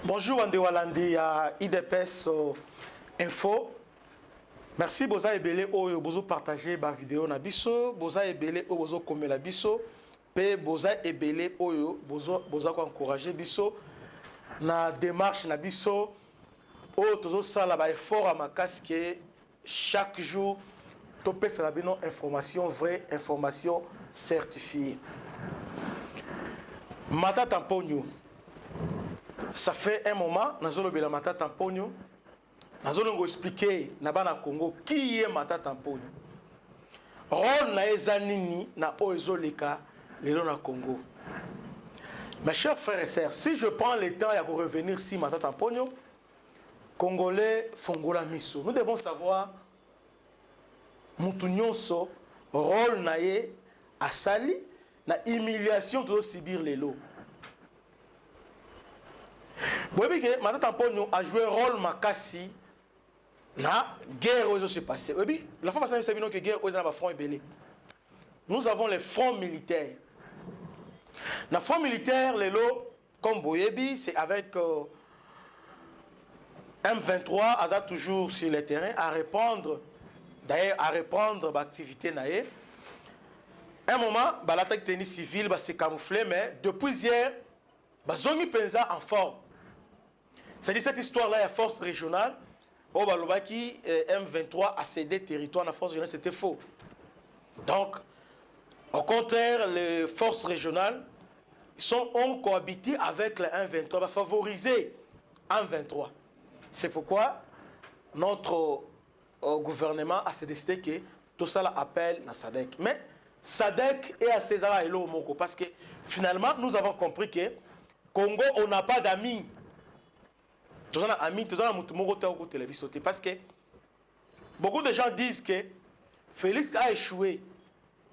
Bonjour Andé Walandi à IDPS Info. Merci Boza Ebele Oyo Bozo partager ma vidéo na biso. Boza Ebele Oyo Bozo comme la biso. Pe Boza Ebele Oyo Boza ko encourager biso na démarche na biso. Oyo tozo sala ba effort à ma casque chaque jour topé ça la bino information vraie, information certifiée. Mata Tamponyo. Ça fait un moment, nous avons la Mata Tamponyo. Nous allons expliquer na Congo qui est Mata Tamponyo. Rôle na ezanini na oezoleka lelo na Congo. Mes chers frères et sœurs, si je prends le temps de revenir si Mata Tamponyo, Congolais fongola miso. Nous devons savoir mutunyonso rôle na ye asali na humiliation de subir les lots. Vous voyez que Mata Tamponyo a joué un rôle makasi na guerre où se passé. La fois passée, nous que guerre où il y a front ébélé. Nous avons les fronts militaires. Na front militaire, les lots, comme Boyebi, c'est avec M23, Aza toujours sur le terrain, à répondre, d'ailleurs, à reprendre l'activité naïe. Un moment, l'attaque tennis civile s'est camouflée, mais depuis hier, Zongi Penza en forme. C'est-à-dire cette histoire-là, il y a force régionale. Au Balobaki, M23 a cédé territoire à la force régionale, c'était faux. Donc, au contraire, les forces régionales ont cohabité avec le M23, va favoriser M23. C'est pourquoi notre gouvernement a décidé que tout ça appelle la SADC. Mais SADC est à César et Moko parce que finalement, nous avons compris que Congo, on n'a pas d'amis. Tous les amis, tous les amis, parce que beaucoup de gens disent que Félix a échoué.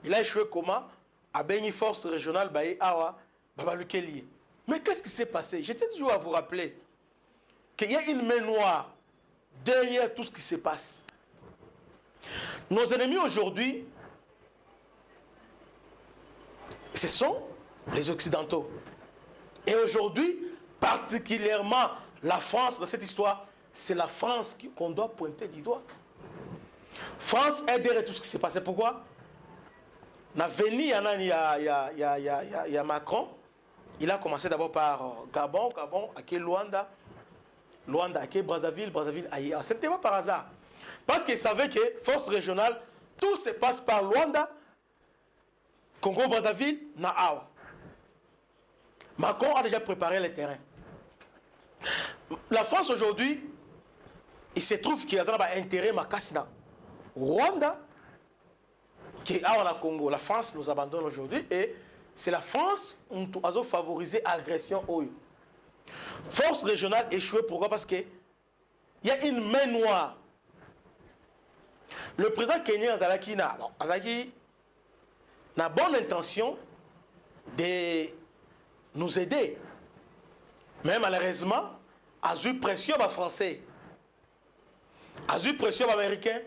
Il a échoué comment? À Béni Force Régionale, Awa, Babalukeli. Mais qu'est-ce qui s'est passé? J'étais toujours à vous rappeler qu'il y a une main noire derrière tout ce qui se passe. Nos ennemis aujourd'hui, ce sont les Occidentaux. Et aujourd'hui, particulièrement la France, dans cette histoire, c'est la France qu'on doit pointer du doigt. France est derrière tout ce qui s'est passé. Pourquoi? Il y a Macron. Il a commencé d'abord par Gabon, à Luanda, à Brazzaville, ailleurs. Ce n'était pas par hasard. Parce qu'il savait que force régionale, tout se passe par Luanda, Congo, Brazzaville, Naawa. Macron a déjà préparé le terrain. La France aujourd'hui, il se trouve qu'il y a un intérêt Makassina. Rwanda, qui est à Congo. La France nous abandonne aujourd'hui et c'est la France qui a favorisé l'agression. Force régionale échouée, pourquoi? Parce qu'il y a une main noire. Le président kenyan Azalaki n'a bonne intention de nous aider. Mais malheureusement, a eu pression aux Français, a eu pression aux Américains.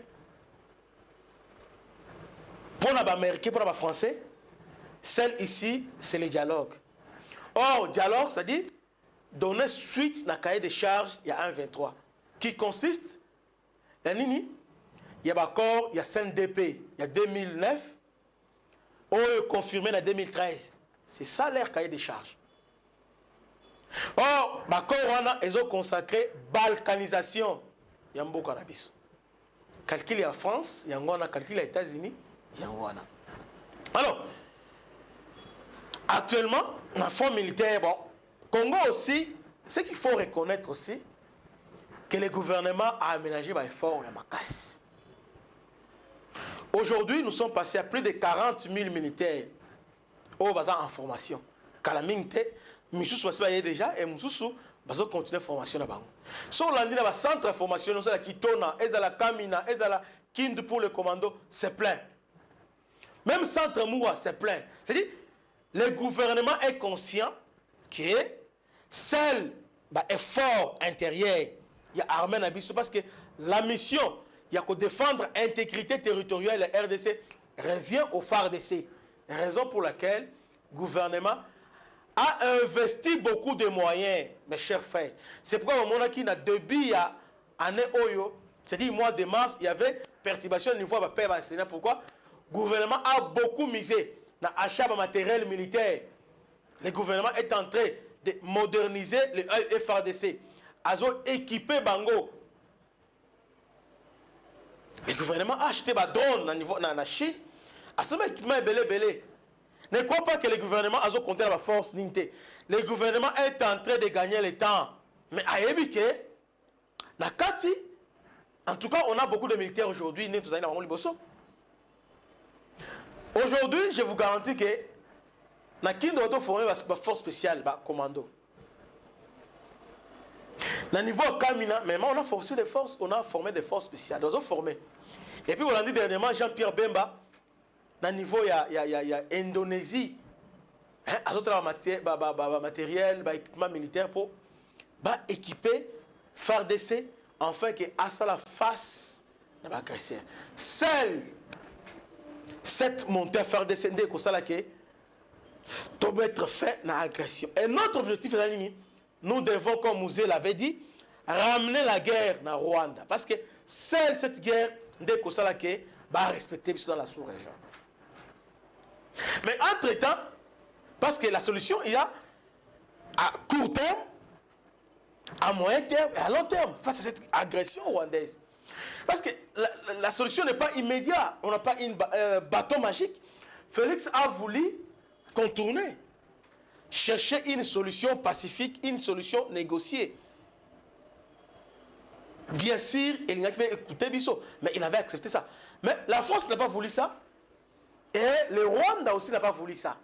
Pour les Américains, pour les Français, celle ici, c'est le dialogue. Or, dialogue, c'est-à-dire donner suite à la cahier de charges, il y a un 23, qui consiste, il y a accord, il y a CNDP, il y a 2009, ou confirmé en 2013. C'est ça leur cahier de charges. Or, ils ont consacré balkanisation. Il y a un beau cannabis. Calcul en France, il y a un calcul aux États-Unis, il y a un. Alors, actuellement, dans le front militaire, Congo aussi, ce qu'il faut reconnaître aussi, que le gouvernement a aménagé un effort à Makas. Aujourd'hui, nous sommes passés à plus de 40 000 militaires au bazar en formation. Calamité. Moussou soit déjà et Moussou va continuer la formation là-bas. Si on a dit dans le centre de formation, nous avons la Kitona, la Kamina, la Kind pour le commando, c'est plein. Même centre Moua, c'est plein. C'est-à-dire, le gouvernement est conscient que seul effort intérieur, il y a armé Nabiso parce que la mission, il y a que défendre l'intégrité territoriale de la RDC revient au FARDC. Raison pour laquelle le gouvernement a investi beaucoup de moyens, mes chers frères. C'est pourquoi au moment qui a début à année Oyo, c'est-à-dire mois de mars, il y avait perturbation au niveau de la paix. Pourquoi? Le gouvernement a beaucoup misé dans l'achat de matériel militaire. Le gouvernement est en train de moderniser le FARDC. Azo équipé Bango. Le gouvernement a acheté des drones dans la Chine. À ce moment équipement est belé. Ne crois pas que le gouvernement a compté la force Ninte. Le gouvernement est en train de gagner le temps. Mais à Ebike, Nakati, en tout cas, on a beaucoup de militaires aujourd'hui. Aujourd'hui, je vous garantis que na Kindo auto formé une force spéciale, commando. Na niveau Kamina, même on a forcé des forces, on a formé des forces spéciales. Nous avons formé. Et puis on a dit dernièrement Jean-Pierre Bemba, na niveau il y a Indonésie, hein, matériel, équipement militaire pour équiper FARDC afin que Assa la face de l'agression. Seule cette montée FARDC n'est que ça là que doit mettre fin à l'agression. Et notre objectif est la ligne. Nous devons, comme Mouzé l'avait dit, ramener la guerre dans Rwanda. Parce que seule cette guerre n'est que ça là que va respecter dans la sous-région. Mais entre-temps, parce que la solution, il y a à court terme, à moyen terme et à long terme face à cette agression rwandaise. Parce que la solution n'est pas immédiate. On n'a pas un bâton magique. Félix a voulu contourner, chercher une solution pacifique, une solution négociée. Bien sûr, il n'a pas écouté Bissot, mais il avait accepté ça. Mais la France n'a pas voulu ça. Et le Rwanda aussi n'a pas voulu ça.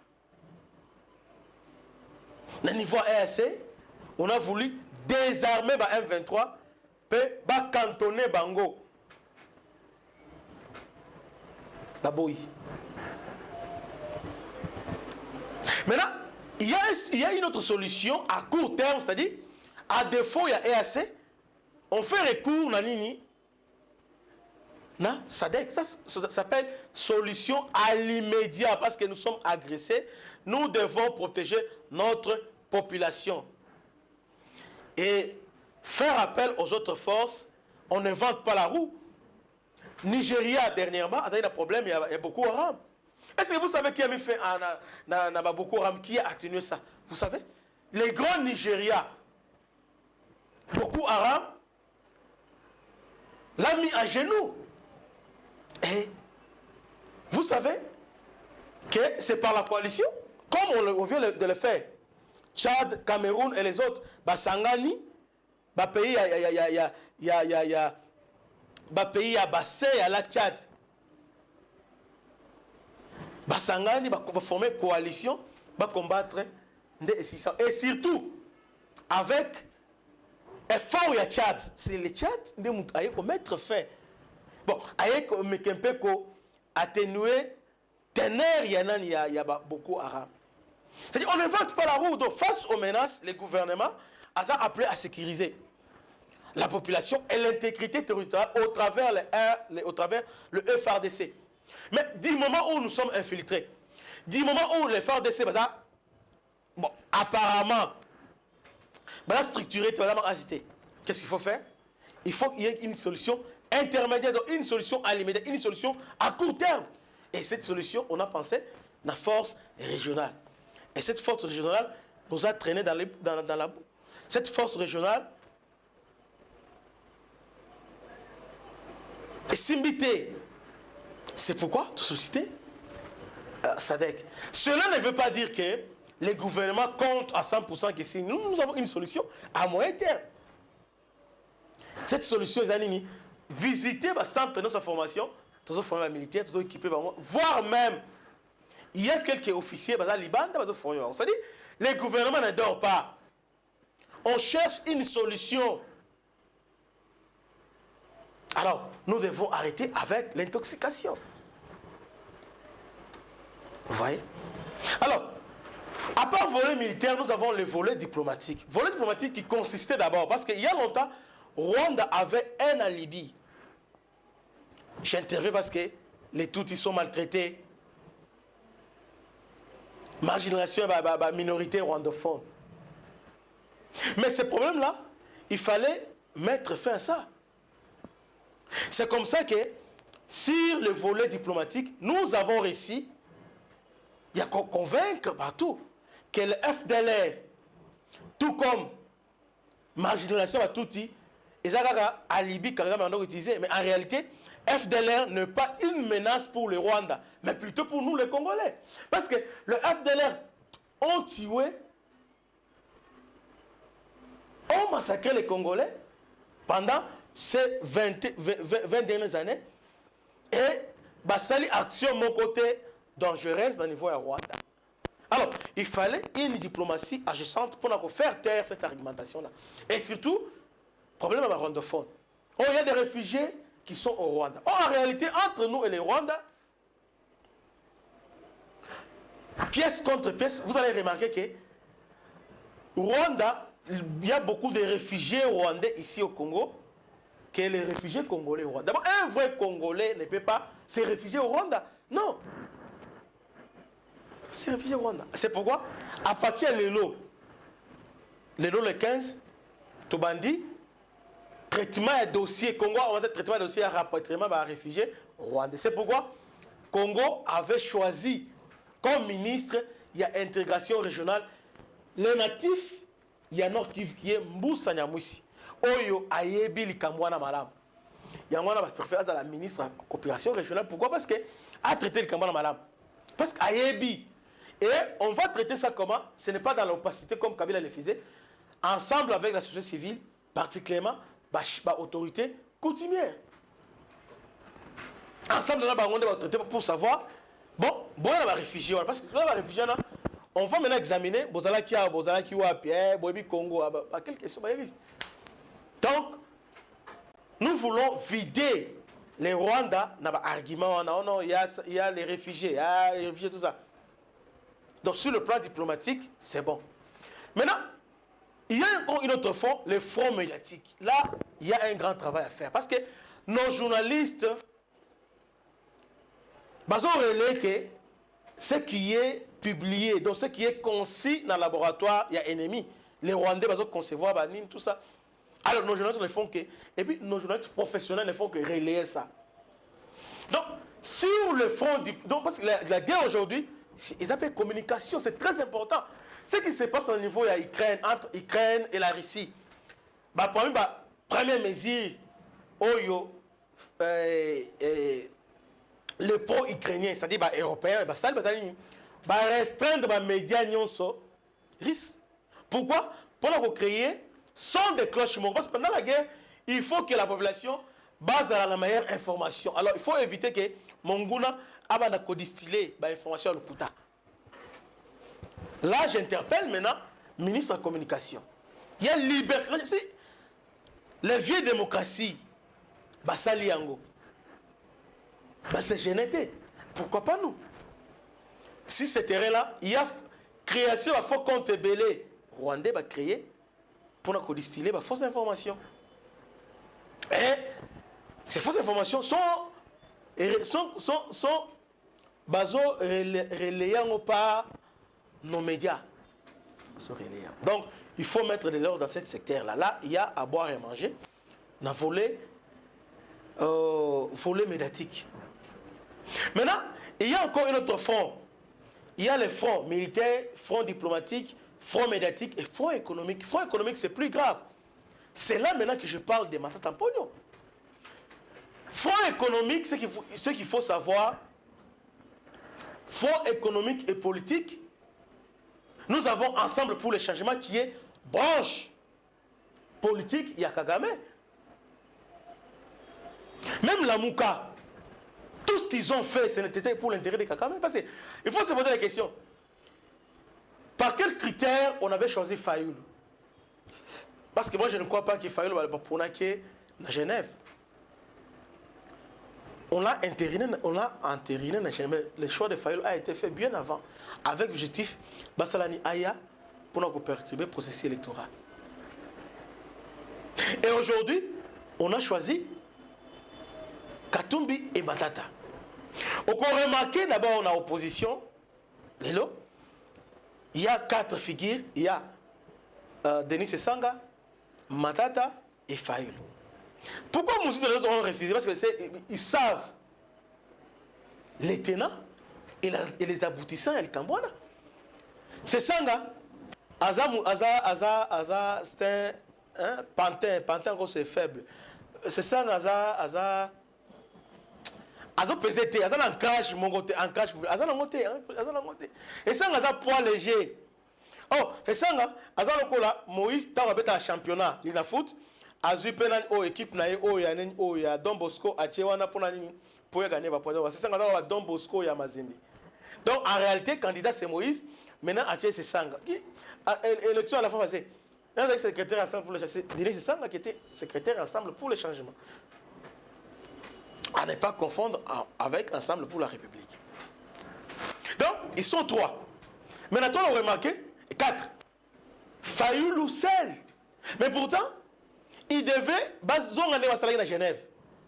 Au niveau EAC, on a voulu désarmer M23 et cantonner Bango. Baboui. Maintenant, il y a une autre solution à court terme, c'est-à-dire, à défaut, il y a EAC, on fait recours à Nini. SADC, ça s'appelle solution à l'immédiat parce que nous sommes agressés. Nous devons protéger notre population. Et faire appel aux autres forces, on n'invente pas la roue. Nigeria, dernièrement, a eu un problème, il y a Boko Haram. Est-ce que vous savez qui a mis fait à Boko Haram, qui a atténué ça? Vous savez? Les grands Nigeria, Boko Haram, l'a mis à genoux. Et vous savez que c'est par la coalition, comme on vient de le faire. Tchad, Cameroun et les autres, Sangani, pays pays à Bassé, à la Tchad. Sangani va former une coalition, va combattre des 600. Et surtout, avec effort il y a Tchad. C'est le Tchad qui mettre fin. Bon, mais un peu atténuer, tenir, il y a beaucoup arabe. C'est-à-dire, on n'invente pas la roue. Donc, face aux menaces, les gouvernements ont appelé à sécuriser la population et l'intégrité territoriale au travers le FARDC. Mais du moment où nous sommes infiltrés, du moment où le FARDC, bon, apparemment, structuré, qu'est-ce qu'il faut faire? Il faut qu'il y ait une solution intermédiaire, donc une solution à l'immédiat, une solution à court terme. Et cette solution, on a pensé la force régionale. Et cette force régionale nous a traîné dans la boue. Cette force régionale est Simbité. C'est pourquoi tu sollicité SADC. Cela ne veut pas dire que les gouvernements comptent à 100% que si nous avons une solution à moyen terme. Cette solution, c'est visiter le centre de notre formation, tous les formations militaires, tous équipés, voire même, il y a quelques officiers, Liban, c'est-à-dire, les gouvernements ne dorment pas. On cherche une solution. Alors, nous devons arrêter avec l'intoxication. Vous voyez? Alors, à part le volet militaire, nous avons le volet diplomatique. Volet diplomatique qui consistait d'abord, parce qu'il y a longtemps, Rwanda avait un alibi. J'interviens parce que les Tutsis sont maltraités. marginalisation de la minorité rwandophone. Mais ce problème-là, il fallait mettre fin à ça. C'est comme ça que, sur le volet diplomatique, nous avons réussi, il y a qu'à convaincre partout que le FDLR, tout comme marginalisation à Touti, ils ont alibi quand même utilisé, mais en réalité, FDLR n'est pas une menace pour le Rwanda, mais plutôt pour nous les Congolais. Parce que le FDLR ont tué, ont massacré les Congolais pendant ces 20 dernières années et basali action mon côté dangereuse dans le niveau de Rwanda. Alors, il fallait une diplomatie agissante pour faire taire cette argumentation-là. Et surtout, problème avec les rwandophones. Oh, il y a des réfugiés qui sont au Rwanda. Oh, en réalité, entre nous et les Rwandais, pièce contre pièce, vous allez remarquer que Rwanda, il y a beaucoup de réfugiés rwandais ici au Congo, que les réfugiés congolais au Rwanda. D'abord, un vrai Congolais ne peut pas se réfugier au Rwanda. Non. C'est réfugié au Rwanda. C'est pourquoi, à partir de l'élo le 15, Tobandi, traitement et dossier, Congo a fait traitement et dossier à rapatriement de réfugiés rwandais. C'est pourquoi Congo avait choisi comme ministre, il y a intégration régionale, les natifs, il y a Nord Kivu qui est Mboussa Nyamwisi. Oyo ayebi likamwana malam. Yangwana va préférer à la ministre de coopération régionale. Pourquoi? Parce que a traité likamwana malam. Parce qu'ayebi. Et on va traiter ça comment? Ce n'est pas dans l'opacité comme Kabila le faisait. Ensemble avec la société civile, particulièrement l'autorité coutumière. Ensemble, on va traiter pour savoir, bon, on va réfugier. Parce que là, les réfugiés, on va maintenant examiner, Bozalaki ou Pierre, Boebi Congo, à quelle question? Donc, nous voulons vider les Rwandais, on a un argument, non, il y a les réfugiés, tout ça. Donc, sur le plan diplomatique, c'est bon. Maintenant, il y a encore une autre front, le front médiatique. Là, il y a un grand travail à faire. Parce que nos journalistes, ils ont relayé que ce qui est publié, donc ce qui est conçu dans le laboratoire, il y a ennemi. Les Rwandais, ils ont concevoir, tout ça. Alors, nos journalistes ne font que... Et puis, nos journalistes professionnels ne font que relayer ça. Donc, sur le front du... Donc, parce que la guerre aujourd'hui, ils appellent communication, c'est très important. Ce qui se passe au niveau de l'Ukraine, entre l'Ukraine et la Russie, première mesure, le pro-ukrainien, c'est-à-dire européen, ça va restreindre les médias russes. Pourquoi? Pour créer son des cloches mortes. Parce que pendant la guerre, il faut que la population base à la meilleure information. Alors, il faut éviter que Monguna ait distiller l'information à l'Okuta. Là, j'interpelle maintenant le ministre de la Communication. Il y a liberté. Les vieilles démocraties, Basali Yango, c'est génété. Pourquoi pas nous? Si ce terrain-là, il y a création à faux compte belé, Rwandais va créer pour nous distiller fausses informations. Et ces fausses informations sont relayées par nos médias. Donc, il faut mettre de l'ordre dans ce secteur-là. Là, il y a à boire et à manger. On a volet médiatique. Maintenant, il y a encore un autre front. Il y a les fronts militaires, front diplomatique, front médiatique et front économique. Front économique, c'est plus grave. C'est là maintenant que je parle de Massa Tampogno. Front économique, ce qu'il faut savoir, front économique et politique, nous avons ensemble pour le changement qui est branche politique, il y a Kagame. Même la Mouka, tout ce qu'ils ont fait, c'était pour l'intérêt de Kagame. Parce qu'il faut se poser la question. Par quels critères on avait choisi Fayoul? Parce que moi, je ne crois pas que Fayoul va pour à Genève. On l'a entériné dans Genève. Le choix de Fayoul a été fait bien avant, avec l'objectif Bassalani Aya pour nous perturber le processus électoral. Et aujourd'hui, on a choisi Katumbi et Batata. On a remarqué d'abord en opposition, il y a 4 figures. Il y a Denis Esanga, Matata et Fayulu. Pourquoi les autres ont refusé? Parce qu'ils savent les tenants et les aboutissants et les Cambouana. C'est Sanga. C'est un pantin gros, c'est faible. C'est Sanga, Aza PZT, Aza ancrage, mon côté, ancrage, Aza langoté. Et Sanga, Aza poids léger. Oh, et Sanga, Aza lokola, Moïse, t'as un championnat, l'ina foot, Azu penan o équipe na o ya nen o ya Don Bosco, a Tchewana pour gagner, c'est Sanga, Don Bosco ya Mazembe. Donc en réalité, candidat c'est Moïse, maintenant Aché c'est Sanga. Élection à la fin passée. Un des secrétaires ensemble pour le chasser. Denis Sanga qui était secrétaire ensemble pour le changement. À ne pas confondre avec Ensemble pour la République. Donc, ils sont 3. Maintenant, on a remarqué 4. Fayulu seul. Mais pourtant, ils devaient aller à Genève.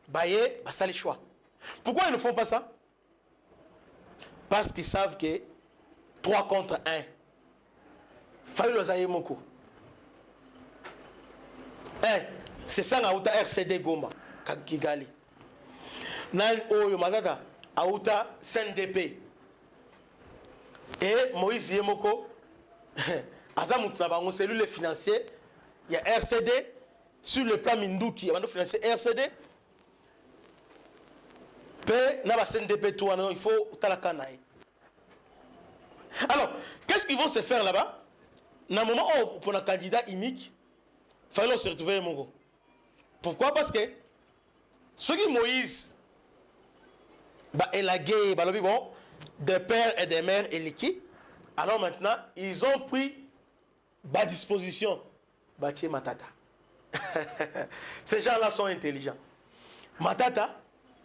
Baye, ça les choix. Pourquoi ils ne font pas ça? Parce qu'ils savent que 3 contre 1. Fayulu Zaye Moko. C'est ça, on a RCD Goma, Kigali. Nan Oyo Matata, Aouta CNDP. Et Moïse Yemoko, Azamoutnabango, cellule financière, il y a RCD, sur le plan Mindouki, il y a financier RCD. Naba CNDP, il faut Talakanaï. Alors, qu'est-ce qu'ils vont se faire là-bas? Dans un moment où, pour un candidat unique, il fallait se retrouver Mongo. Pourquoi? Parce que ceux qui Moïse, élagué, bon, des pères et des mères et l'équipe, alors maintenant, ils ont pris à disposition Batie Matata. Ces gens-là sont intelligents. Matata,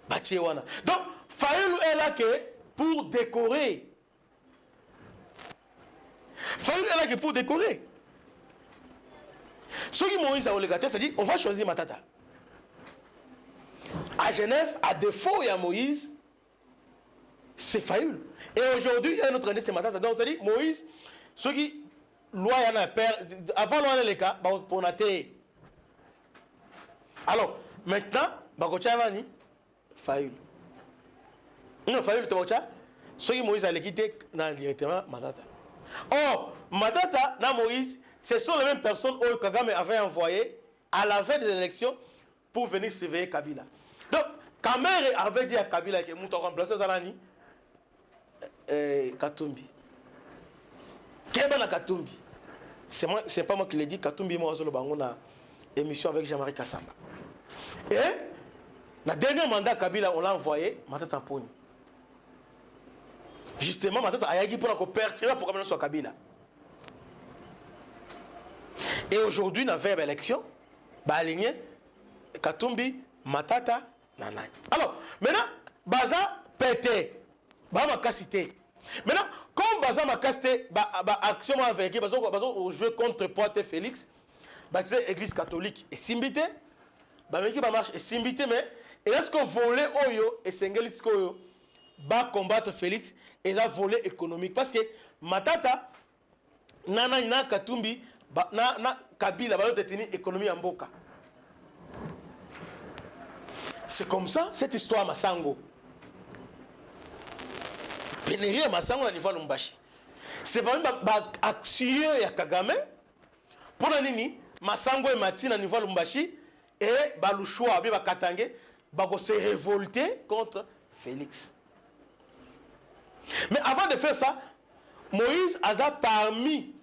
Batie Wana. Donc, Fayulu est là que pour décorer. Fayulu est là que pour décorer. Ceux qui Moïse a olégaté, c'est-à-dire, on va choisir Matata. À Genève, à défaut, il y a Moïse, c'est Fayulu. Et aujourd'hui, il y a un autre candidat, c'est Matata. Donc, c'est-à-dire, Moïse, ceux qui, loi, il y en a père, avant loi, les cas, pour nater. Alors, maintenant, Bakocha, Fayulu. Non, Fayulu, ceux qui Moïse a quitté directement Matata. Or, Matata, dans Moïse, ce sont les mêmes personnes que Kagame avait envoyées à la veille des élections pour venir surveiller Kabila. Donc, Kamere avait dit à Kabila que nous avons remplacé Zalani Katumbi. Kebana Katumbi. C'est pas moi qui l'ai dit, Katumbi, moi, je l'ai dit dans émission avec Jean-Marie Kassamba. Et, dans le dernier mandat Kabila, on l'a envoyé, Matata Mponi. Justement, Matata a dit pour perturber le programme sur Kabila. Et aujourd'hui, dans la veille élection, aligné Katumbi, Matata, Nanani. Alors, maintenant, Baza pété, Baza cité. Maintenant, comme Baza m'a casté, action avec Baza jouer contre Pointe Félix, l'église catholique est simbité, Baza marche est simbité, mais est-ce que voler Oyo et Sengelis Oyo va combattre Félix et la volée économique? Parce que Matata, Nana Katumbi, na Kabila va détenir l'économie en Boka. C'est comme ça, cette histoire Massango. Pénérie Massango à niveau Lumbashi. C'est pas même action ya Kagame. Pour la nini, Massango et Matina à niveau Lumbashi et Baluchoua, Biba Katangé, va se révolter contre Félix. Mais avant de faire ça, Moïse a parmi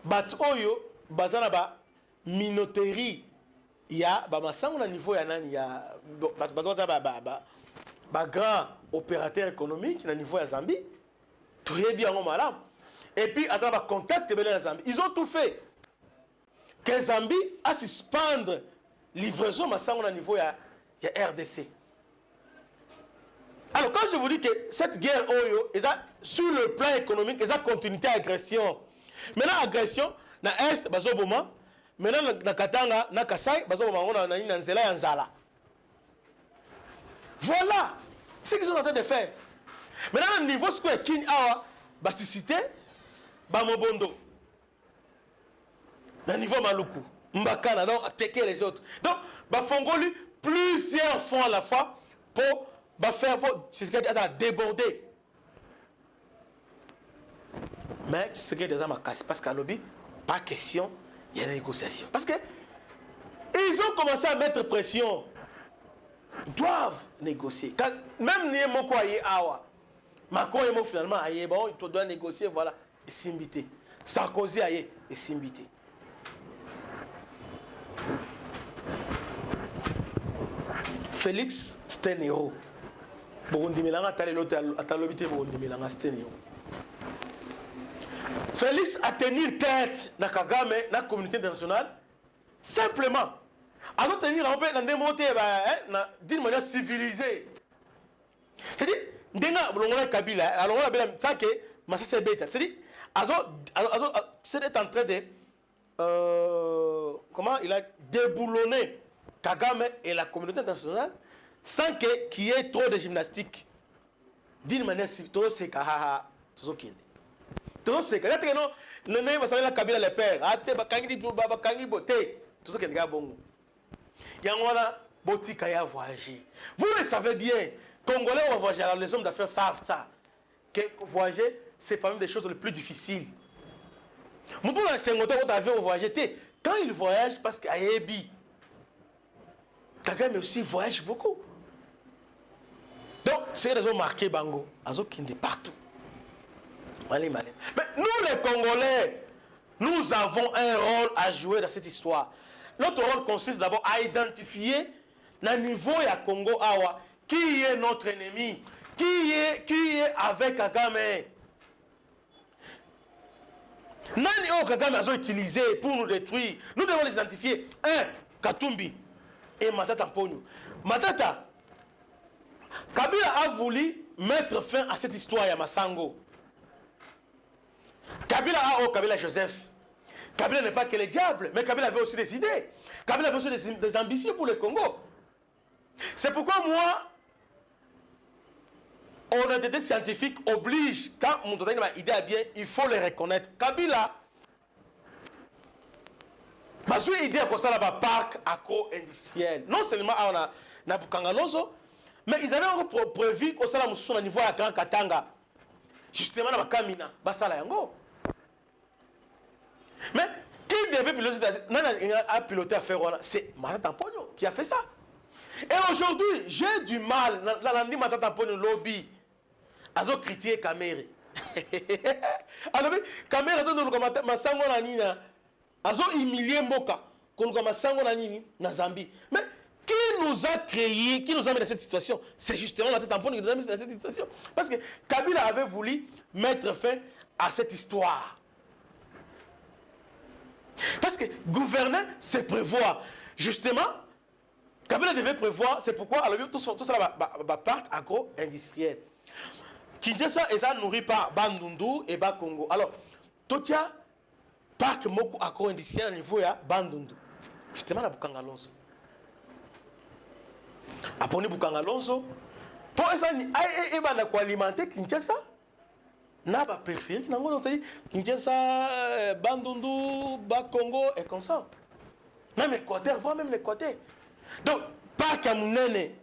Bat Oyo, Bazana ba minoterie. Il y a Masango na niveau ya nani ya grand opérateur économique na niveau ya Zambie. Très bien en malade. Et puis attends ba contact belé Zambie. Ils ont tout fait. Que Zambie a suspendre livraison Masango na niveau ya RDC. Alors quand je vous dis que cette guerre Oyo est sur le plan économique, ils ont continuité agression. Maintenant agression na est bazoboma. Maintenant, na Katanga, na Kasai, na Nzela ya Nzala. Voilà ce qu'ils sont en train de faire. Maintenant, le niveau ce que King Awa, basicité, Bamobondo. Dans le niveau Maluku. Mbakana, donc attaquer les autres. Donc, Bafongoli, plusieurs fois à la fois pour faire, c'est ce qu'il a déborder. Mais ce qui est déjà ma casse, parce qu'à l'objet, pas question, il y a des négociations. Parce que ils ont commencé à mettre pression. Ils doivent négocier. Quand, même ni moko aye awa. Macron est finalement aye bon, il doit négocier, voilà, et s'imbiter. Sarkozy aye et s'imbiter. Félix, c'est un héros. Burundi Milanga, Atalobité Burundi Milanga, c'est un héros. Félix a tenu tête dans Kagame, dans la communauté internationale, simplement. Alors tenir en fait dans des montées d'une manière civilisée. C'est-à-dire, Denga, Kabila, alors on a bien ça que Massa c'est bête. C'est-à-dire, c'est en train de comment il a déboulonné Kagame et la communauté internationale sans qu'il y ait trop de gymnastique. D'une manière civilisée, tout c'est kahaha, tout ce qui est. Tout ce qui est. Non, le va savoir la Kabila le père. Ate bakangi bakangi boté. Tout ce qui est gars bon. Yangwana botika ya voyager. Vous le savez bien. Congolais vont voyager. Alors les hommes d'affaires savent ça. Que voyager, c'est parmi des choses les plus difficiles. Mon pour l'ancien moteur quand avion voyager, quand il voyage parce qu'à Ebi, Kagame aussi voyage beaucoup. Donc, c'est les hommes marqués Bango, Azo Kinde partout. Mais nous les Congolais, nous avons un rôle à jouer dans cette histoire. Notre rôle consiste d'abord à identifier le niveau à Congo Awa, qui est notre ennemi, qui est avec Kagame. Nani o Kagame a utilisé pour nous détruire. Nous devons les identifier. Un, Katumbi et Matata Mpogno. Matata, Kabila a voulu mettre fin à cette histoire à Massango. Kabila Joseph. Kabila n'est pas que le diable, mais Kabila avait aussi des idées. Kabila avait aussi des ambitions pour le Congo. C'est pourquoi moi, honnêteté scientifique oblige, quand on donne une idée à bien, il faut les reconnaître. Kabila, parce que l'idée comme ça, là, parc agro-industriel. Non seulement on a Bukangalozo, mais ils avaient encore prévu que ça, là, au niveau de Grand Katanga. Justement, dans Kamina, Basala Yango. Mais qui devait piloter à faire c'est Matata Mpogno qui a fait ça. Et aujourd'hui, j'ai du mal, la Matata Mpogno lobby, à critiquer Kamere. Alors, Kamere a dit Masango Nanina, a humilié Mboka, qu'on a Masango Nanini, na Zambie. Mais qui nous a créé, qui nous a mis dans cette situation? C'est justement Matata Mpogno qui nous a mis dans cette situation. Parce que Kabila avait voulu mettre fin à cette histoire. Parce que gouverner, c'est prévoir. Justement, Kabila devait prévoir, c'est pourquoi alors, tout ça va parc agro-industriel. Kinshasa, et ça nourrit par Bandundu et Congo. Alors, tout ça, parc agro-industriel au niveau de Bandundu. Justement, la Bukangalonzo. Après, Bukangalonzo, pour ça, il va alimenter Kinshasa. N'a pas périphérique, Kinshasa, Bandundu, Congo et comme ça. Même Équateur, voire même l'Équateur. Donc, pas comme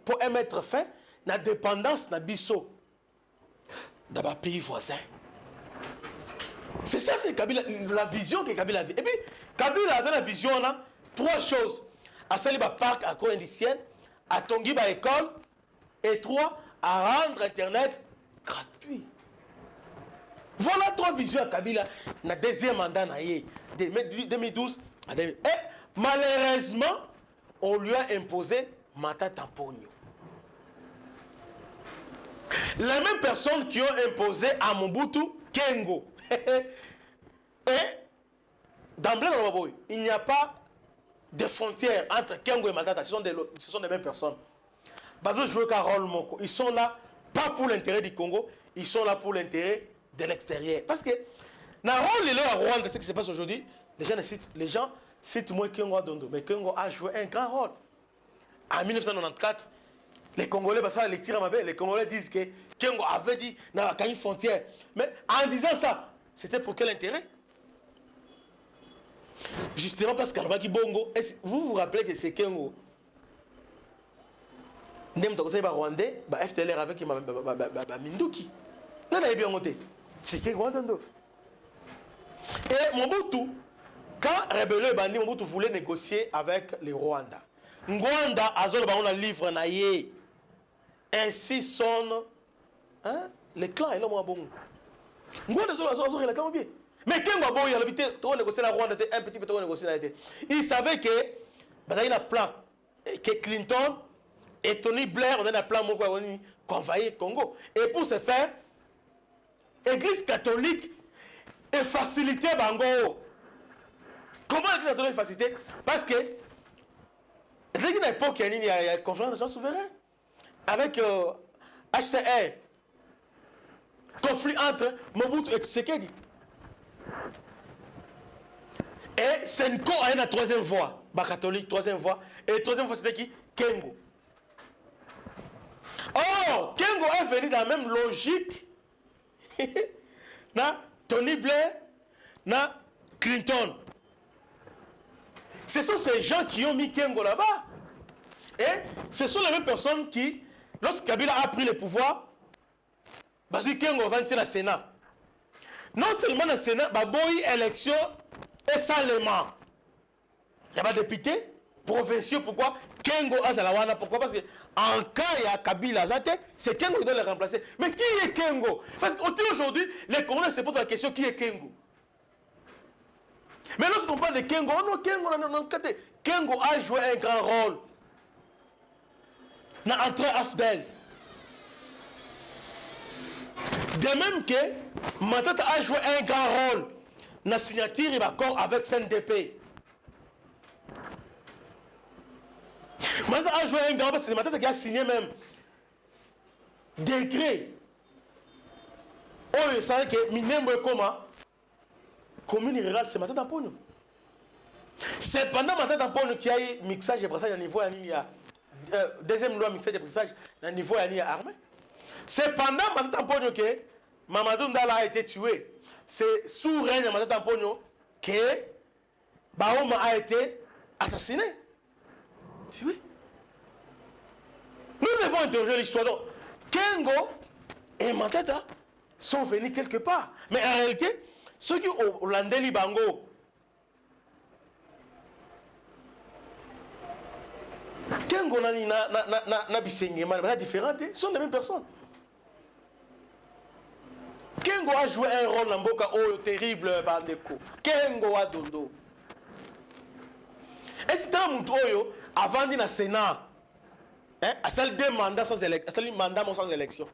pour mettre fin à la dépendance de Bisso dans les pays voisins. C'est ça, c'est Kabila, la vision que Kabila a. Et puis, Kabila a la vision, là, trois choses. À Saliba parc agro-industriel, à Tongi école, et trois, à rendre Internet gratuit. Voilà trois visions à Kabila dans le deuxième mandat de 2012 à 2000. Et malheureusement, on lui a imposé Matata Mpogno. Les mêmes personnes qui ont imposé à Mobutu Kengo. Et d'emblée dans le boy, il n'y a pas de frontière entre Kengo et Matata. Ce sont des mêmes personnes. Ils sont là pas pour l'intérêt du Congo, ils sont là pour l'intérêt de l'extérieur. Parce que dans le rôle de Rwanda, ce qui se passe aujourd'hui, les gens citent moins Kengo Dondo, mais Kengo a joué un grand rôle. En 1994, les Congolais, les Congolais disent que Kengo avait dit qu'il n'y a pas une frontière. Mais en disant ça, c'était pour quel intérêt? Justement parce qu'Albaki Bongo, vous vous rappelez que c'est Kengo. Nem to ba Rwandais, ba FTLR avec Minduki. Non, non, bien monté. C'était Rwandando. Et Mobutu, quand rébellion bandi, Mobutu voulait négocier avec les Rwandais. Rwanda azol ba on a livre na yé. Ainsi sonne les clans et l'homme à bon. Rwanda azol la cambier. Mais quand Mabo il a habité, on négocier la Rwanda un petit peu on négocier la été. Il savait que il y a un plan que Clinton et Tony Blair on a un plan pour convoyer le Congo. Et pour ce faire, l'Église catholique est facilitée Bango. Comment l'Église catholique est facilitée? Parce que à une époque il y a une conférence nationale souveraine avec HCR, conflit entre Mobutu et Tshisekedi. Et Senko a une troisième voie, catholique, troisième voie. Et la troisième voie, c'était qui? Kengo. Oh, Kengo est venu dans la même logique. Na Tony Blair, na Clinton. Ce sont ces gens qui ont mis Kengo là-bas. Et ce sont les mêmes personnes qui, lorsque Kabila a pris le pouvoir, Kengo va venir au Sénat. Non seulement dans le Sénat, il y a une élection et salement. Il y a des députés provinciaux. Pourquoi? Kengo Azalawana. Pourquoi? Parce qu'en cas il y a Kabila Zate, c'est Kengo qui doit le remplacer. Mais qui est Kengo? Parce qu'aujourd'hui, les Congolais se posent la question qui est Kengo? Mais lorsqu'on parle de Kengo, non, Kengo a joué un grand rôle dans l'entrée Afdel. De même que Matata a joué un grand rôle dans la signature et l'accord avec CNDP. Matata a joué un grand rôle parce que c'est Matata qui a signé même décret. Oh, il savait que Minembo et Koma, commune rurale, c'est Matata Pogno. C'est pendant Matata Pogno qu'il y a eu mixage et brassage à niveau deuxième loi mixage et brassage à niveau armé. C'est pendant Matata Pogno que Mamadou Ndala a été tué. C'est sous règne de Matata Pogno que Baouma a été assassiné. Tué. Nous devons interroger l'histoire. Donc, Kengo et Matata sont venus quelque part. Mais en réalité, ceux qui ont Landeli Bango, Kengo na Bisengema, différents, sont les mêmes personnes. Kengo a joué un rôle dans Mboka terrible Bandeko. Kengo a dondo. Et c'est un moutoyo avant d'être au Sénat. À celle deux mandats sans élection, à mandat sans élection.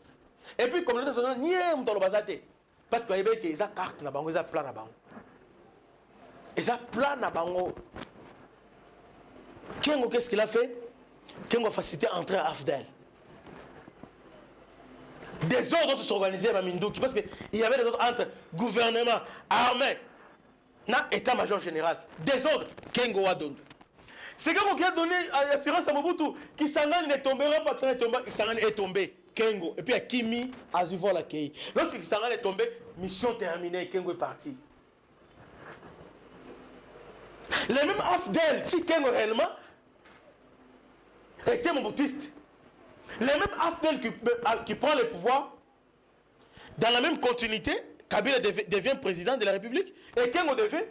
Et puis comme le Sénat, n'y a pas de bazate. Parce qu'il y a des cartes na bango, des plans na bango. Ils ont plan na bango. Kengo qu'est-ce qu'il a fait? Kengo a facilité l'entrée à Afdel. Des ordres se sont organisés à Minduki parce qu'il y avait des ordres entre gouvernement, armée, état-major général. Des ordres, Kengo a donné. C'est Kengo qui a donné l'assurance à Mobutu qui Sangani ne tombera pas, Sangani est tombé, Kengo. Et puis à Kimi, Azuvo l'a accueilli. Lorsque Sangani est tombé, mission terminée, Kengo est parti. Les mêmes Afdel, si Kengo réellement était mobutiste, les mêmes Afdel qui prend le pouvoir, dans la même continuité, Kabila devient président de la République et Kengo devient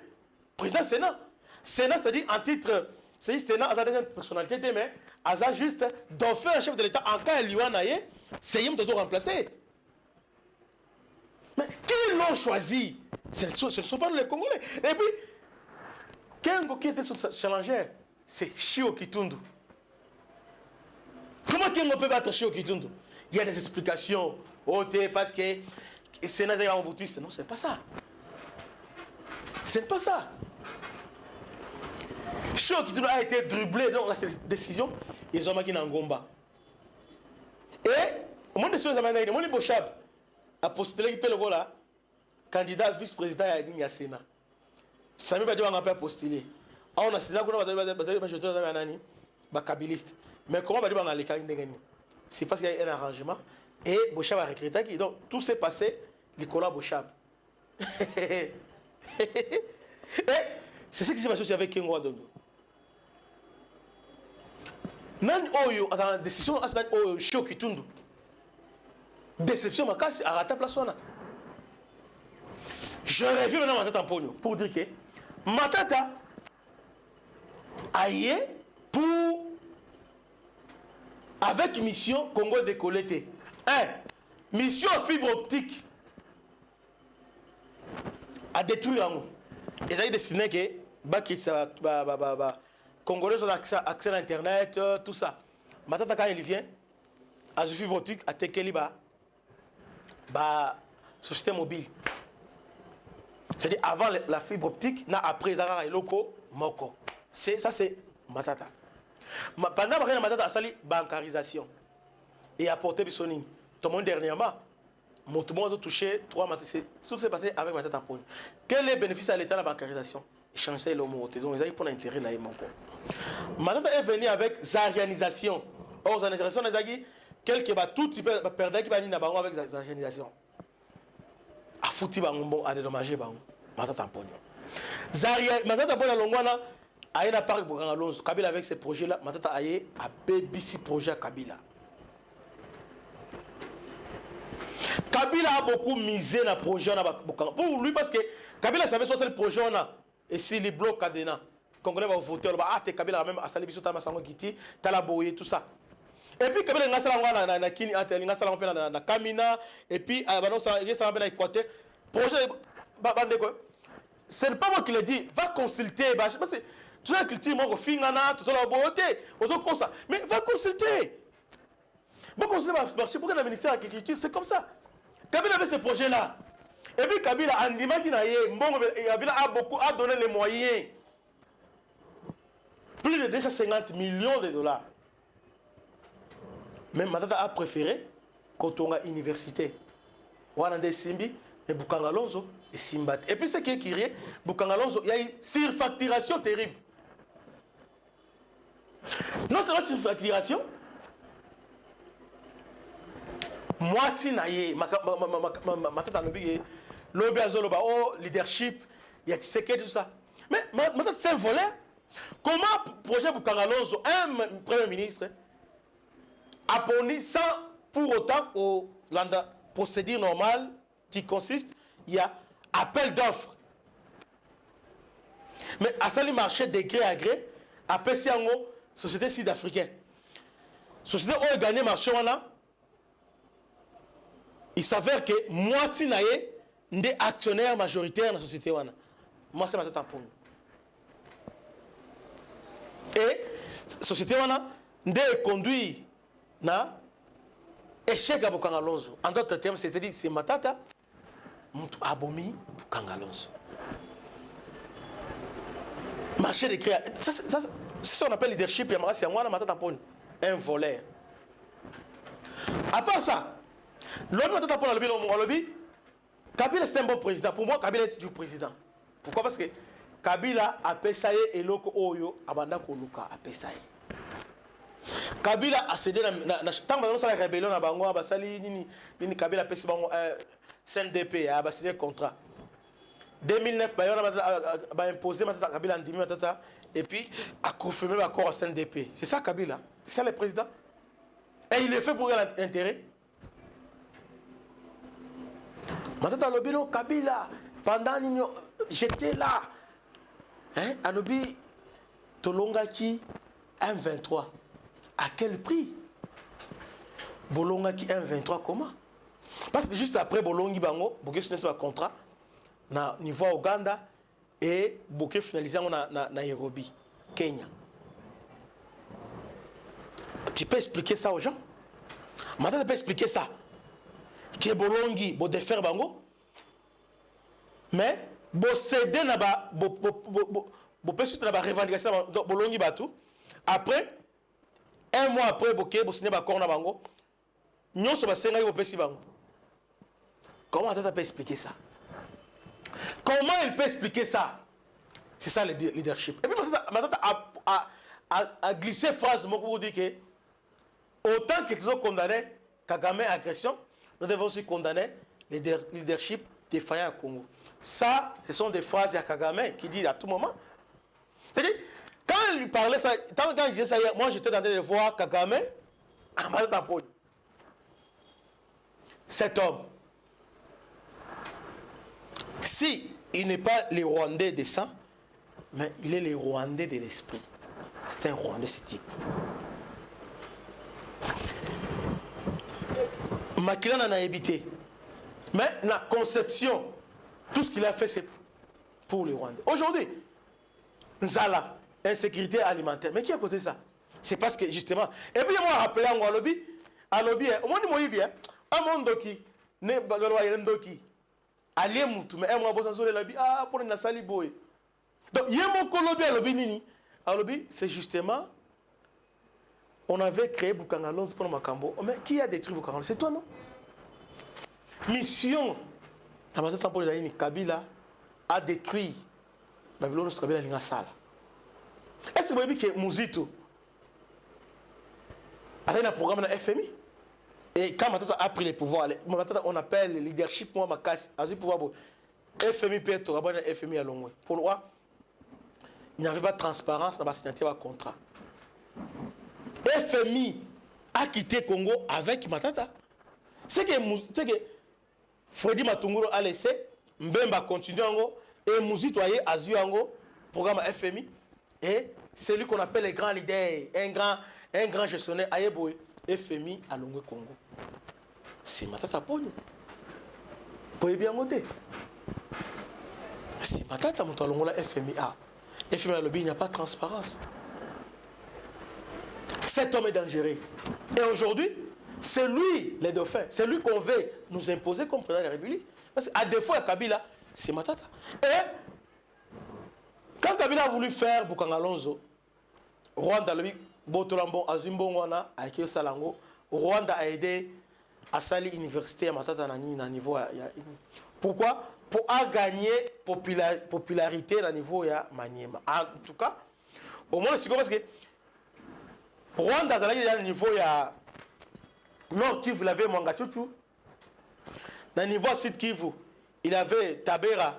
président du Sénat. Sénat, c'est-à-dire en titre, c'est-à-dire Sénat, à la personnalité, mais à juste d'offrir un chef de l'État en cas de Liwanaye, c'est Yim de remplacer. Mais qui l'ont choisi? Ce ne sont pas les Congolais. Et puis, Kengo qui était son challenger, c'est Chio Kitundu. Comment Kengo peut battre Chio Kitundu? Il y a des explications. Parce que le Sénat est un boutiste. Non, ce n'est pas ça. Ce n'est pas ça. Chio Kitundu a été dribblé dans la décision. Ils ont marqué Ngomba. Et, au moment de ce moment-là, Moni Bochab a postulé qui peut le là, candidat vice-président à la Sénat. Sami Badi a postulé. On a Sénat, on a kabiliste. Mais comment Badi a les c'est parce qu'il y a un arrangement. Et Bochab a recruté. Donc tout s'est passé, Nicolas Bochab. C'est ce qui s'est passé aussi avec Kengo Adondo. Nani oyo attends décision asana oyo choc tundu. Déception makasi à rata place wana. Je reviens maintenant Matata Pogno pour dire que Matata aïe pour avec mission Congo décolleté. Mission fibre optique à détruire en et ça est destiné que Baki ça Congolais ont accès à l'internet tout ça. Matata quand il vient à fibre optique à Tekeli société mobile. C'est-à-dire avant la fibre optique, na après Zara et Loko Moko. Ça c'est Matata. Pendant que Matata a sali bancarisation et apporté Bissoni. Tout le monde dernièrement, tout le monde a touché 3 matins. Tout s'est passé avec Matata Pone. Quel est le bénéfice à l'État de la bancarisation? Changer le mot. Donc ils ont pour l'intérêt là Matata est venu avec Zarianisation. Or Zarianisation a dit quelque part tout type de perdre qui va venir avec Zarianisation. A foutu bango a dédommagé bango Matata Pone. Matata Pone longwana a une part pour Alonso Kabila avec ces projets là Matata aye a BBC projet à Kabila. Kabila a beaucoup misé dans le projet pour lui parce que Kabila savait soit le projet on a et si les blocs cadena Congolais va voter Kabila même a sali biso tama sango kiti tala boye tout ça. Et puis Kabila nga sala na kini ate nga sala pe na Kamina et puis bano ça il sala pe na Équateur projet bande ko c'est pas moi qui le dis va consulter parce que tu as cultivé mon fingana tout la beauté aux comme ça mais va consulter bon consulter marché pour que le ministère de l'agriculture c'est comme ça. Kabila avait ce projet là et puis Kabila a Kabila a donné les moyens plus de 250 millions de dollars. Même Matata a préféré quand on a université. Wanande Simbi et Bukanga Alonso et Simbat. Et puis ce qui est crié, Bukanga Alonso, il y a une surfacturation terrible. Non seulement surfacturation, moi si naïe, Matata Lobi, Lobi Azoloba, oh leadership, il y a Tshisekedi tout ça. Mais Matata c'est un volet. Comment projet Bukanga Alonso, un premier ministre, a poni sans pour autant au procédure normale qui consiste, il y a appel d'offres. Mais à ça, le marché de gré à gré, à PCANGO, société sud-africaine. Société où a gagné le marché, il s'avère que moi, si naïe, des actionnaires majoritaires dans la société. Moi, c'est ma tête en pomme. Et la société, des conduit na échec à Bukanga Alonso. En d'autres termes, c'est-à-dire c'est Matata abomi Bukanga Alonso. Marché de créa. C'est ce qu'on appelle leadership. C'est moi Matata Pone, un voleur. À part ça, l'autre Matata Pone le lobby, Kabila c'est un bon président. Pour moi, Kabila est du président. Pourquoi? Parce que Kabila a Pesaye et Loko Oyo Abanda Koluka a Pesaye. Kabila a cédé tant que la rébellion à Bango, Basali, Nini Kabila a payé CNDP, a signé le contrat. 2009, il a imposé Kabila en 2000 et puis a confirmé l'accord à CNDP. C'est ça Kabila, c'est ça le président. Et il le fait pour quel intérêt? Matata Lobino, Kabila, pendant j'étais là. Hein, Anobi, Tolongaki, M23. À quel prix? Bolongaki 1,23 comment? Parce que juste après Bolongi Bango, Boké finalise un contrat na niveau Ouganda et Boké finalise na Nairobi, Kenya. Tu peux expliquer ça aux gens? Maintenant, tu peux expliquer ça. Que Bolongi, bo défaire Bango, mais bo céder na ba bo peut suite na ba revendication Bolongi Batou. Après un mois après, vous signez l'accord na bango. Nous sommes senga yo pesi bango. Comment Matata peut expliquer ça? Comment il peut expliquer ça? C'est ça le leadership. Et puis Matata a glissé phrase pour dire que autant que nous avons condamné Kagame agression, nous devons aussi condamner le leadership défaillant au Congo. Ça, ce sont des phrases de Kagame qui dit à tout moment. C'est-à-dire, quand il lui parlait ça, quand il disait ça hier, moi j'étais en train de voir Kagame à Matata Ponyo. Cet homme, si il n'est pas le Rwandais de sang, mais il est le Rwandais de l'esprit. C'est un Rwandais, ce type. Makila n'en a évité. Mais la conception, tout ce qu'il a fait, c'est pour les Rwandais. Aujourd'hui, Nzala, insécurité alimentaire. Mais qui a côté ça? C'est parce que justement. Et puis, moi, rappelé à lobby, au moins, moi, il dit, un monde qui n'est pas de loi, il y a un doki. Allié Moutou, mais moi, je suis lobby, ah, pour une sali boy. Donc, il y a mon lobby à lobby, nini. À lobby, c'est justement, on avait créé Bukangalons pour Makambo. Mais qui a détruit Bukangalons? C'est toi, non? Mission. À ma tête, pour les années, Kabila a détruit Babylone, Kabila, Linga Sala. Est-ce que vous voyez que Mouzito a un programme dans la FMI? Et quand Matata a pris les pouvoirs, on appelle le leadership, moi, ma casse, à ce pouvoir, FMI peut être rabat dans FMI à long. Pourquoi? Il n'y avait pas de transparence dans la signature du contrat. FMI a quitté Congo avec Matata. C'est que Freddy Matunguro a laissé, Mbemba continue et Mouzito a eu un programme FMI. Et c'est lui qu'on appelle le grand leader, un grand gestionnaire, Ayeboé, FMI à Longwe Congo. C'est Matata Ponyo. Vous pouvez bien noter. C'est Matata Moutoualongo la FMI A. FMI à lobby, il n'y a pas de transparence. Cet homme est dangereux. Et aujourd'hui, c'est lui, les dauphins, c'est lui qu'on veut nous imposer comme président de la République. Parce qu'à défaut, à Kabila, c'est Matata. Et quand Kabila a voulu faire Bukangalonzo, Rwanda, lui, Botolambo, Azumbongwana, Aikeo Salango, Rwanda a aidé à salir l'université à Matata à niveau. Pourquoi? Pour gagner popularité à niveau de Maniema. En tout cas, au moins, c'est parce que Rwanda a à niveau de Nord Kivu, il avait Mwangachuchu. Dans le niveau Sud Kivu, il avait Tabera,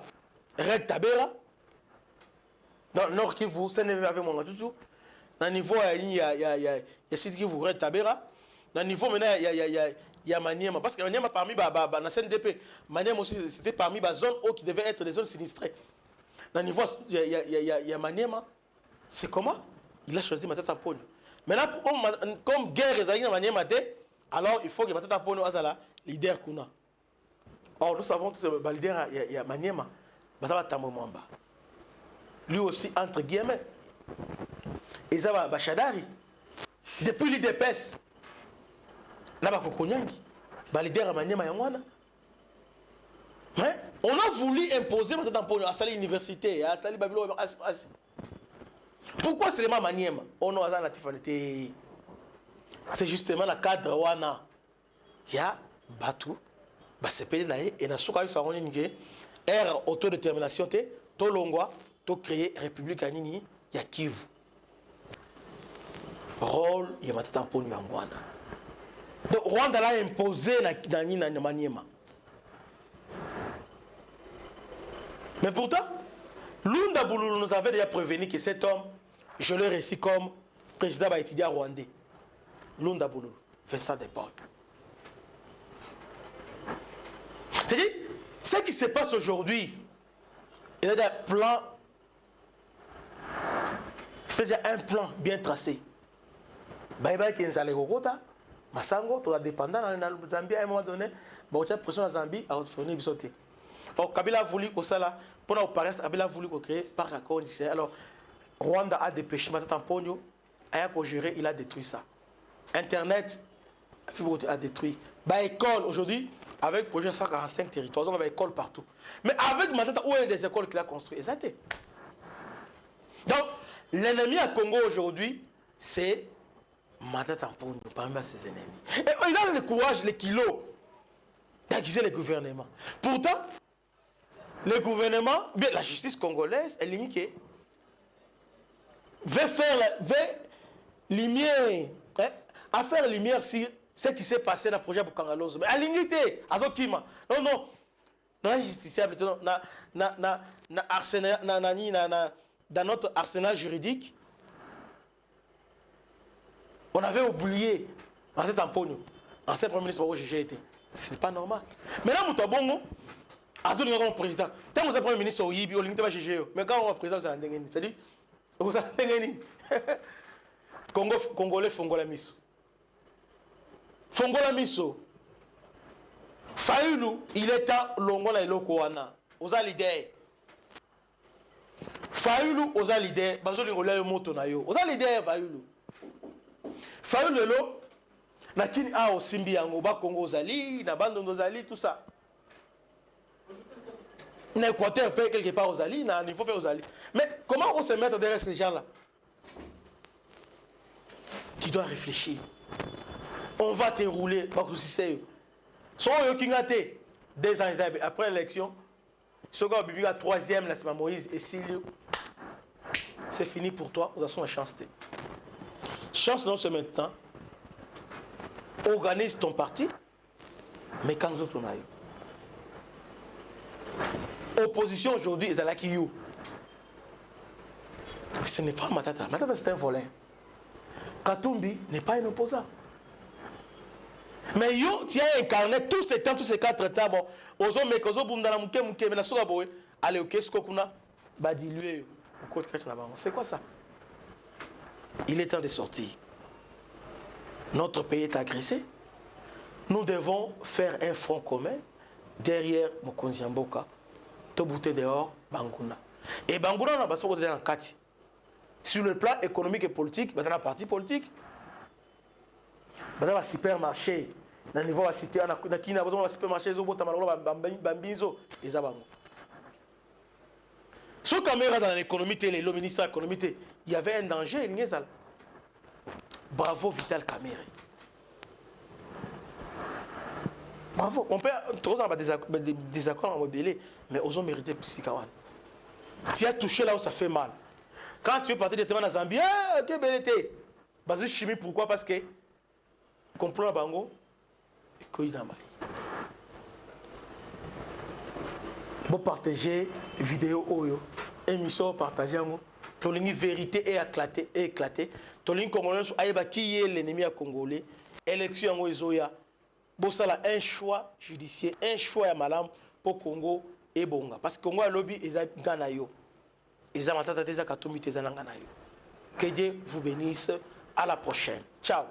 Red Tabera. Dans le Nord Kivu, c'est avait Mwangachuchu. Dans le niveau, il y a Sud Kivu, Red Tabera. Dans le niveau, maintenant, il y a Maniema. Parce que Maniema, parmi la CNDP, Maniema aussi, c'était parmi les zones qui devaient être des zones sinistrées. Dans le niveau, il y a Maniema. C'est comment? Il a choisi Matata Ponyo. Maintenant, comme guerre est dans Maniema, alors il faut que Matata Ponyo soit la leader Kuna. Or, nous savons que le leader, il y a Maniema. Lui aussi, entre guillemets. Et ça va, Bachadari. Depuis l'IDPS, là, le leader Maniema Yangwana. On a voulu imposer Matata Ponyo à salir l'université, à salir Babylone. Pourquoi c'est le Maniema? On a la tifanité. C'est justement la cadre wana. Il y a Batu, Basepele Nae, et Nasuka Saroni Nige, ère autodétermination, Tolongwa, to créer République Anini, ya Kivu. Rôle, il y a Matata Ponyo Yangwana. Donc Rwanda l'a imposé dans Maniema. Mais pourtant, Lunda Boulou nous avait déjà prévenu que cet homme, je l'ai réussi comme président étudiant rwandais. Lunda Boulou, Vincent Depaul. C'est-à-dire, ce qui se passe aujourd'hui, il y a des plans, c'est-à-dire un plan bien tracé. Baïbaï qui est allé au Rota, Massango, tout indépendant dans le Zambie, à un moment donné, il y a pression dans Zambie à fournir des sautés. Donc, Kabila a voulu que ça là, pour la opération, Kabila a voulu créer par accord. Alors, Rwanda a dépêché Matata Ponyo, a géré, il a détruit ça. Internet a détruit. L'école aujourd'hui, avec le projet 145 territoires, on a des écoles partout. Mais avec Matata, où il y a des écoles qu'il a construites? Exactement. Donc, l'ennemi à Congo aujourd'hui, c'est Matata Ponyo, parmi ses ennemis. Et il a le courage, les kilos, d'accuser le gouvernement. Pourtant, le gouvernement, bien, la justice congolaise, elle est niquée. Veut lumière, à faire lumière sur ce qui s'est passé dans le projet Bukangalonzo. Mais à l'unité, à Zokima. Non, Non justiciable dans notre arsenal juridique. On avait oublié en cette empoigne, ancien premier ministre j'ai été. Ce n'est pas normal. Maintenant, nous avons un président. Tant que vous êtes premier ministre, vous avez GG. Mais quand on est président, vous avez un c'est-à-dire, vous avez un Congolais, Fongola Miso. Fongola Miso. Fayoulou, il est à Longola et Lokoana. Vous avez l'idée. Fayoulou, vous avez l'idée. Vous avez l'idée. Vous avez l'idée, Fayoulou. Fayoulou, nakini a au Simbi yango ba Congo Zali, na bando Zali, tout ça. Na Équateur paye quelque part aux Ali, na niveau fait aux Ali. Mais comment on se met derrière ces gens-là? Tu dois réfléchir. On va te rouler, ba kusise. So yo kingate 2 ans après l'élection, ce gars bibi la 3e la Moïse et Silio. C'est fini pour toi, vous avez une chance. Chance non c'est maintenant. Organise ton parti, mais quand vous êtes opposition aujourd'hui, c'est là qui you. Ce n'est pas Matata. Matata c'est un volet. Katumbi n'est pas un opposant. Mais yo, tu as incarné tous ces temps, tous ces 4 temps. Bon, ozo mekozo bundana muke mais na soga boy. Allez, ok, ce qu'on a, bah diluer. C'est quoi ça? Il est temps de sortir. Notre pays est agressé. Nous devons faire un front commun derrière Mokonzi Mboka. Tout bouter dehors, Bangouna. Et Bangouna, on a besoin de dans Kati. Sur le plan économique et politique, dans la partie politique, dans le supermarché, dans le niveau de la cité, on a besoin de supermarché, sous caméra dans l'économie, le ministre de l'économie, il y avait un danger. Bravo Vital Kamerhe. Bravo. On peut avoir des désaccords en modélé, mais ils ont mérité Psykawan. Tu as touché là où ça fait mal. Quand tu es parti de dans la Zambie, ok, belle été. Basé chimie, pourquoi? Parce que complot à Bango, et dans Mali. Vous partagez vidéo Oyo, émission partagée, ton ligne vérité est éclatée. Ton ligne congolais, qui est l'ennemi à Congolais, élection en Ozoya. Bossala un choix judiciaire, un choix à Malam pour Congo et Bonga. Parce que Congo a lobby et Ganayo. Et Zamatata Teza Katomi Teza Nanganayo. Que Dieu vous bénisse. À la prochaine. Ciao.